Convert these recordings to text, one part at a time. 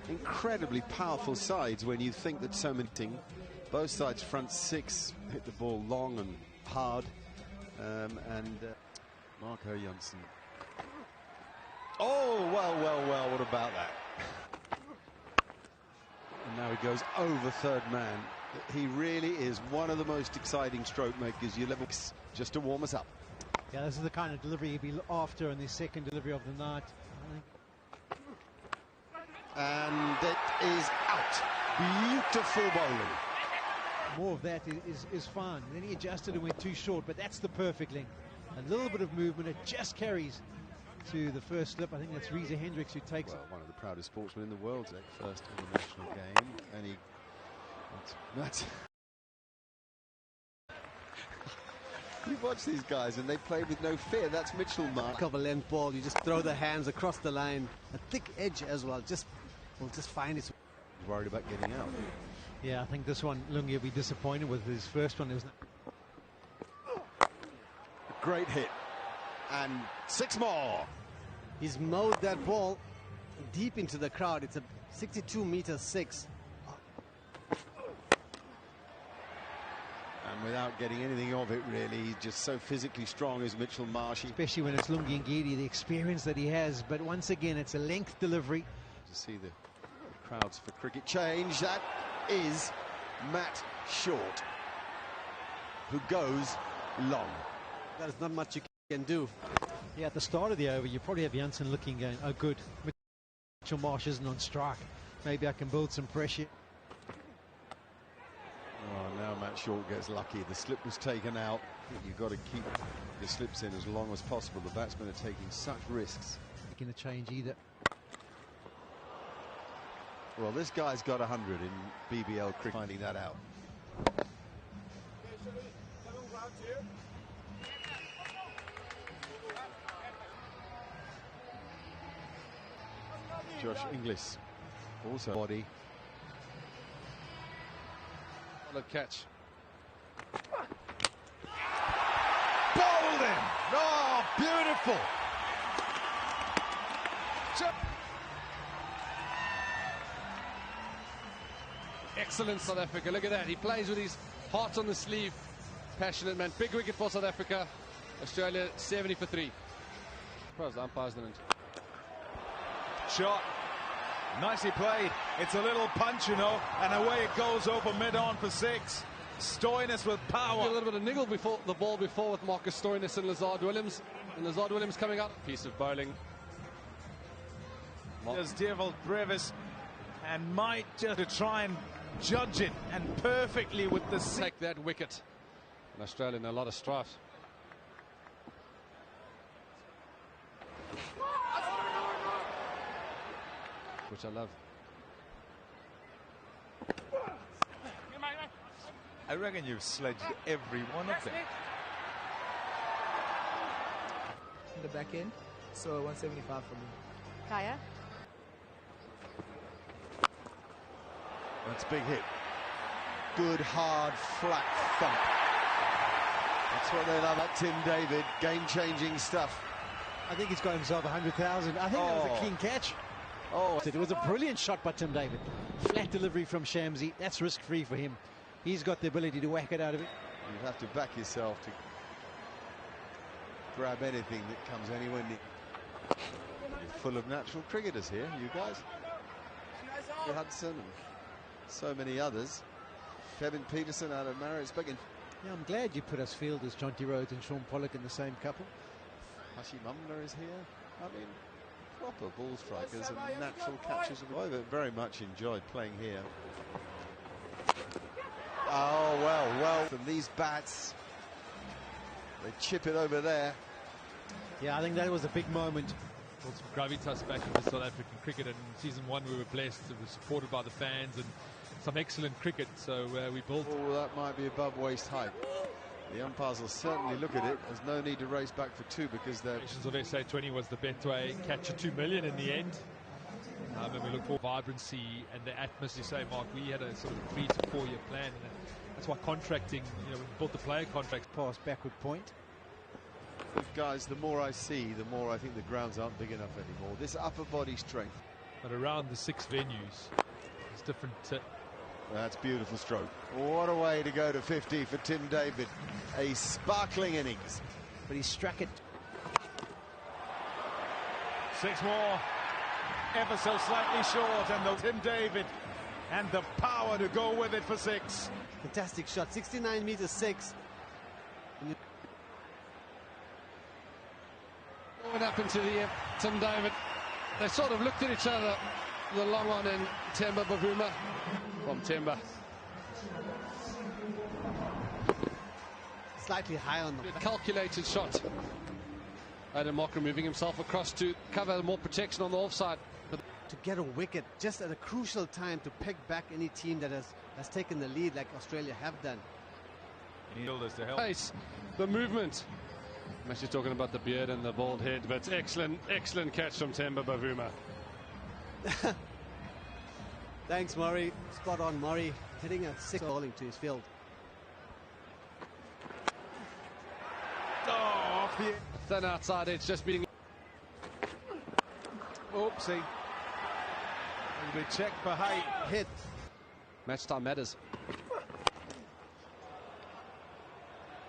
Incredibly powerful sides when you think that so many both sides front six hit the ball long and hard, and Marco Janssen. Oh, well, what about that? And now he goes over third man. He really is one of the most exciting stroke makers you'll ever, just to warm us up. Yeah, this is the kind of delivery he'll be after in the second delivery of the night. And it is out. Beautiful bowling. More of that is fine. Then he adjusted and went too short, but that's the perfect length. A little bit of movement, it just carries to the first slip. I think that's Reza Hendricks who takes it. One of the proudest sportsmen in the world, Zach, first in the national game. And he... That's you watch these guys and they play with no fear. That's Mitchell Marsh. Of a length ball, you just throw the hands across the line. A thick edge as well, will just find its... He's worried about getting out. Yeah, I think this one, Lungi will be disappointed with his first one. It was a great hit. And 6 more. He's mowed that ball deep into the crowd. It's a 62-meter-6. And without getting anything of it, really, he's just so physically strong as Mitchell Marsh. Especially when it's Lungi Ngidi, the experience that he has. But once again, it's a length delivery. To see the crowds for cricket change, that is Matt Short, who goes long. There's not much you can do. Yeah, at the start of the over, you probably have Janssen looking, going, oh, good. Mitchell Marsh isn't on strike. Maybe I can build some pressure. Oh, now Matt Short gets lucky. The slip was taken out. You've got to keep the slips in as long as possible. The batsmen are taking such risks. Making a change either. Well, this guy's got 100 in BBL cricket, finding that out. Josh Inglis, also body. What a catch. Bowled him! Oh, beautiful! Excellent South Africa. Look at that. He plays with his heart on the sleeve. Passionate man. Big wicket for South Africa. Australia 70 for 3. The umpires didn't. Shot. Nicely played. It's a little punch, you know, and away it goes over mid-on for 6. Stoinis with power. A little bit of niggle before the ball before with Marcus Stoinis and Lazard Williams. And Lazard Williams coming out. Piece of bowling. There's Devil Brevis and might just try and judge it, and perfectly with the... Take that wicket. And Australia in a lot of strife. Which I love. I reckon you've sledged every one of them. In the back end, so 175 for me. Kaya. That's a big hit. Good, hard, flat thump. That's what they love at Tim David. Game-changing stuff. I think he's got himself 100,000. I think that was a clean catch. Oh, it was a brilliant shot by Tim David. Flat delivery from Shamsi. That's risk-free for him. He's got the ability to whack it out of it. You have to back yourself to grab anything that comes anywhere near. You're full of natural cricketers here, you guys. Hudson and so many others. Kevin Peterson out of Maritzburg. Yeah, I'm glad you put us fielders, Jonty Rhodes and Sean Pollock, in the same couple. Hashi Mumner is here. I mean, proper ball strikers and natural catchers. I've very much enjoyed playing here. Oh, well, from these bats. They chip it over there. Yeah, I think that was a big moment. Some gravitas back into South African cricket, and in season 1 we were blessed. It was supported by the fans and some excellent cricket, so we built. Oh, that might be above waist height. The umpires will certainly look at it. There's no need to race back for 2 because they're... Of SA 20 was the Betway catch of 2 million in the end. And we look for vibrancy and the atmosphere. You say, Mark, we had a sort of 3 to 4 year plan, and that's why contracting, we built the player contract. Pass backward point. Guys, the more I see, the more I think the grounds aren't big enough anymore. This upper body strength. But around the 6 venues, it's different. That's beautiful stroke. What a way to go to 50 for Tim David. A sparkling innings. But he struck it. 6 more, ever so slightly short, and the Tim David, and the power to go with it for 6. Fantastic shot, 69 meters 6. What happened to the Tim David? They sort of looked at each other, the long on and Temba Bavuma from Temba. Slightly high on the Calculated shot. Adam Mocker moving himself across to cover more protection on the offside. to get a wicket just at a crucial time to peg back any team that has taken the lead like Australia have done. To help. Pace, the movement. I'm actually talking about the beard and the bald head, but excellent catch from Temba Bavuma. Thanks, Murray. Spot on, Murray. Hitting a 6 bowling to his field. Oh, off the Thin outside edge, just beating. oopsie. It'll be checked for height. Hit. Match time matters.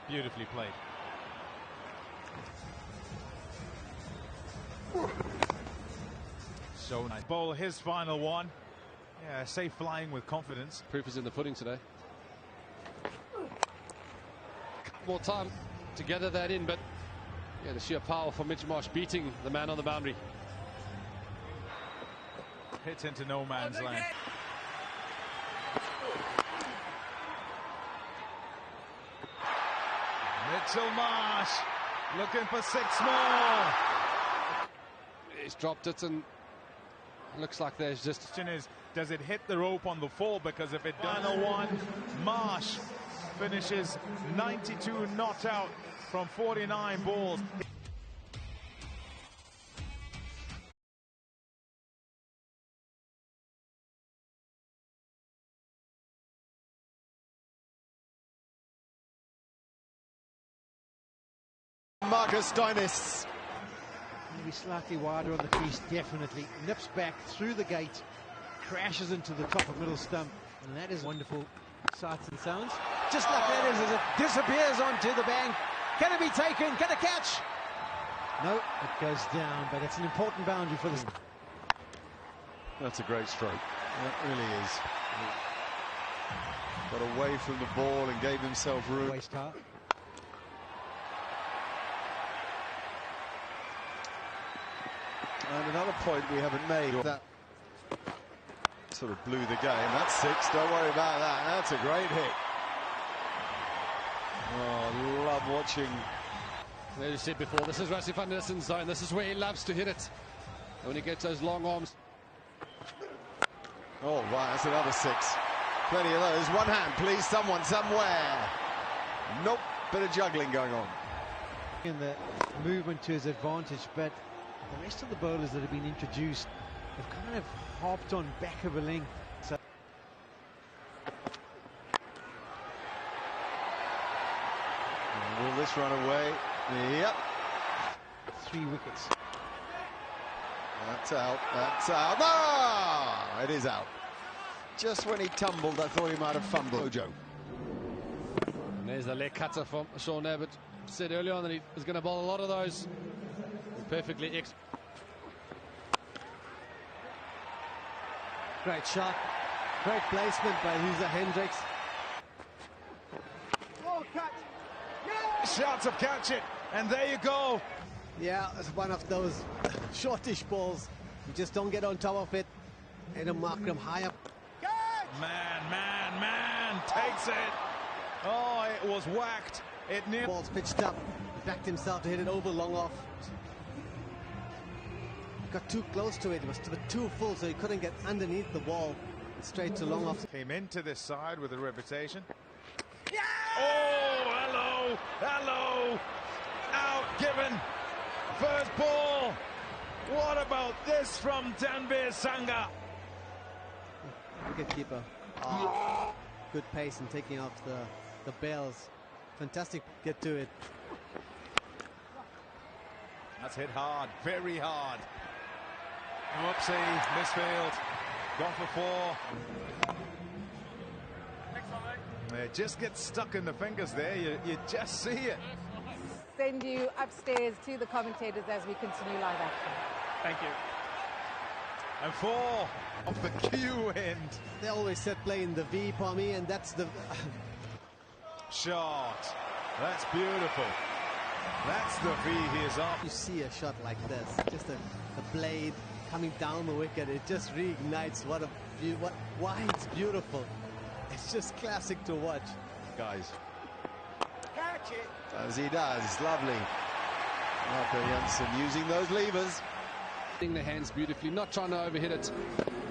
Beautifully played. So nice. Bowl his final one. Yeah, safe flying with confidence. Proof is in the pudding today. More time to gather that in, but yeah, the sheer power for Mitch Marsh beating the man on the boundary. Hits into no man's land. Mitchell Marsh looking for 6 more. He's dropped it, and looks like there's just. The question is, does it hit the rope on the 4? Because if it does, final one, Marsh finishes 92 not out from 49 balls. Marcus Stoinis. Maybe slightly wider on the crease, definitely. Nips back through the gate, crashes into the top of middle stump, and that is wonderful sights and sounds. Just like that as it disappears onto the bank. Can it be taken? Can it catch? No, it goes down, but it's an important boundary for this. That's a great stroke. That really is. Got away from the ball and gave himself room. Waste car. And another point we haven't made. That sort of blew the game. That's 6. Don't worry about that. That's a great hit. Oh, love watching. As you said before, this is Rassie van der Nissen's zone. This is where he loves to hit it. And when he gets those long arms. Oh, wow, that's another 6. Plenty of those. One hand, please, someone, somewhere. Nope, bit of juggling going on. In the movement to his advantage, but the rest of the bowlers that have been introduced have kind of hopped on back of a length. So will this run away? Yep. 3 wickets. That's out. That's out. No! It is out. Just when he tumbled, I thought he might have fumbled. Joe. And there's the leg cutter from Sean Abbott. Said earlier on that he was going to bowl a lot of those. Perfectly Great shot. Great placement by Huza Hendricks. Shots of catch it, and there you go. Yeah, it's one of those shortish balls. You just don't get on top of it. And a mark them high up. Man, takes it. Oh, it was whacked. It near. Ball's pitched up. He backed himself to hit it over long off. Got too close to it. It was too full, so he couldn't get underneath the wall. Straight to long off. Came into this side with a reputation. Yeah! Oh, hello. Out given. First ball. What about this from Tanveer Sangha? Wicketkeeper. Oh, good pace in taking off the bails. Fantastic. Get to it. That's hit hard, very hard. Whoopsie, misfield. Gone for 4. It just gets stuck in the fingers there. You just see it. Send you upstairs to the commentators as we continue live action. Thank you. And 4 off the Q end. They always said play in the V, Pommy, and that's the shot. That's beautiful. That's the V he is off. You see a shot like this, just a blade coming down the wicket. It just reignites. Why it's beautiful. It's just classic to watch. Guys. Catch it. As he does, lovely. Marco Jansen using those levers. The hands beautifully, not trying to overhit it,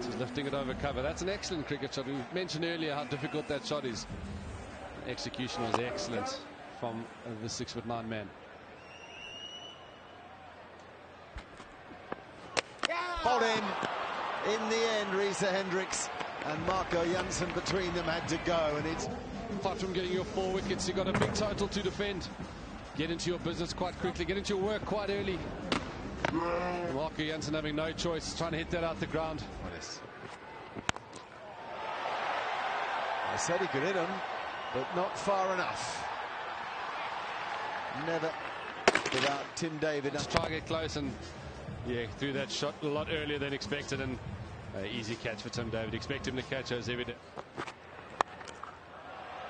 just lifting it over cover. That's an excellent cricket shot. We mentioned earlier how difficult that shot is. Execution was excellent from the 6'9" man. Bowled in the end, Risa Hendricks and Marco Jansen between them had to go, and it's apart from getting your 4 wickets, you've got a big total to defend. Get into your business quite quickly, get into your work quite early. Marco Jansen having no choice, trying to hit that out the ground. I said he could hit him, but not far enough. Never without Tim David. Just try to get close, and yeah, threw that shot a lot earlier than expected, and easy catch for Tim David. Expect him to catch those every day.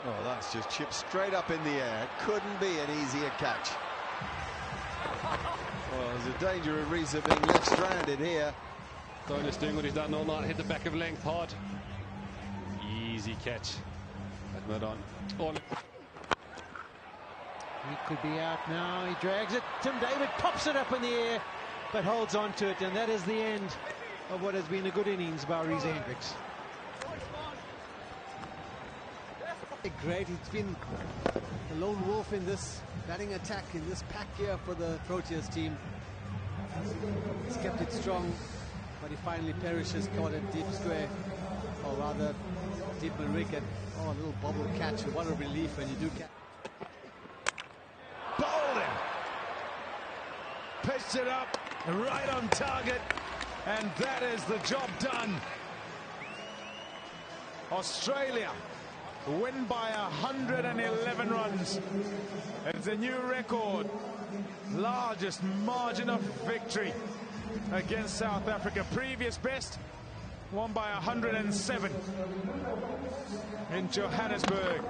Oh, that's just chipped straight up in the air. Couldn't be an easier catch. Well, there's a danger of Risa being left stranded here. Stoinis doing what he's done all night, hit the back of length hard. Easy catch at mid-on. He could be out now. He drags it. Tim David pops it up in the air, but holds on to it, and that is the end of what has been a good innings by Risa Hendricks. Great. It's been the lone wolf in this batting attack, in this pack here for the Proteas team. He's kept it strong, but he finally perishes, caught it deep square, or rather deep mid wicket. Oh, a little bobble catch, and what a relief when you do catch. Bowled him. Pitched it up, right on target, and that is the job done. Australia win by 111 runs. It's a new record. Largest margin of victory against South Africa. Previous best won by 107 in Johannesburg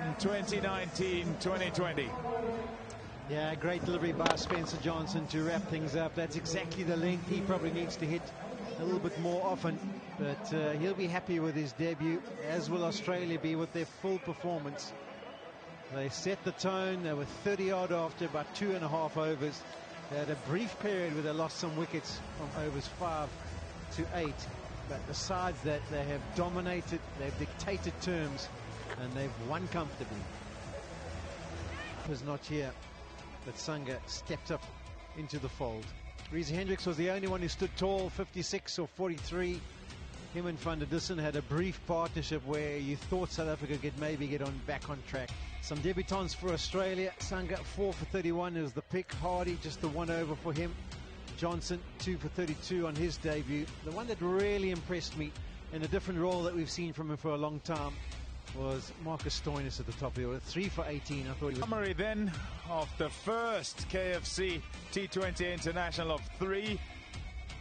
in 2019-2020. Yeah, great delivery by Spencer Johnson to wrap things up. That's exactly the length he probably needs to hit a little bit more often, but he'll be happy with his debut, as will Australia be with their full performance. They set the tone. They were 30-odd after about 2.5 overs. They had a brief period where they lost some wickets from overs 5 to 8, but besides that, they have dominated, they've dictated terms, and they've won comfortably. Was not here, but Sangha stepped up into the fold. Risa Hendricks was the only one who stood tall, 56 or 43. Him and Van der Dussen had a brief partnership where you thought South Africa could maybe get back on track. Some debutants for Australia. Sangha 4 for 31 is the pick. Hardy just the 1 over for him. Johnson 2 for 32 on his debut. The one that really impressed me in a different role that we've seen from him for a long time was Marcus Stoinis at the top of the order. 3 for 18. I thought he was... Summary then of the first KFC T20 International of 3.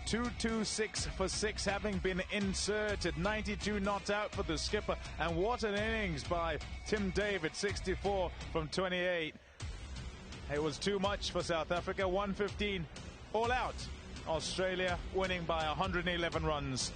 226 for 6 having been inserted. 92 not out for the skipper. And what an innings by Tim David, 64 from 28. It was too much for South Africa. 115 all out. Australia winning by 111 runs.